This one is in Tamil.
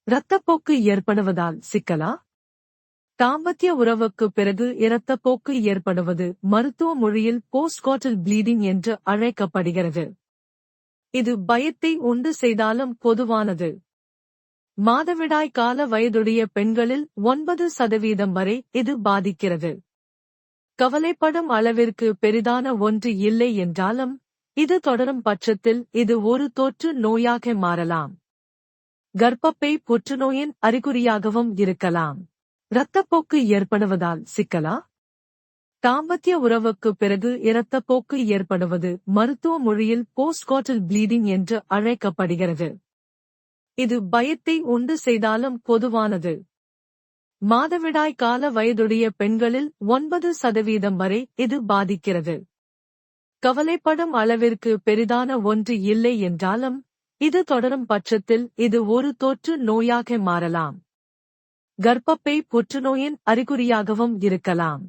இரத்தப்போக்கு ஏற்படுவதால் சிக்கலா? தாம்பத்திய உறவுக்கு பிறகு இரத்தப்போக்கு ஏற்படுவது மருத்துவ மொழியில் போஸ்ட்கார்ட்டல் ப்ளீடிங் என்று அழைக்கப்படுகிறது. இது பயத்தை உண்டு செய்தாலும் பொதுவானது. மாதவிடாய் கால வயதுடைய பெண்களில் 9% வரை இது பாதிக்கிறது. கவலைப்படும் அளவிற்கு பெரிதான ஒன்று இல்லை என்றாலும், இது தொடரும் பட்சத்தில் இது ஒரு தொற்று நோயாக மாறலாம். கர்ப்பப்பை புற்றுநோயின் அறிகுறியாகவும் இருக்கலாம். இரத்தப்போக்கு ஏற்படுவதால் சிக்கலா? தாம்பத்திய உறவுக்கு பிறகு இரத்தப்போக்கு ஏற்படுவது மருத்துவ மொழியில் போஸ்ட்கார்ட்டல் ப்ளீடிங் என்று அழைக்கப்படுகிறது. இது பயத்தை உண்டு செய்தாலும் பொதுவானது. மாதவிடாய் கால வயதுடைய பெண்களில் 9% வரை இது பாதிக்கிறது. கவலைப்படும் அளவிற்கு பெரிதான ஒன்று இல்லை என்றாலும், இது தொடரும் பட்சத்தில் இது ஒரு தொற்று நோயாக மாறலாம். கர்ப்பப்பை புற்றுநோயின் அறிகுறியாகவும் இருக்கலாம்.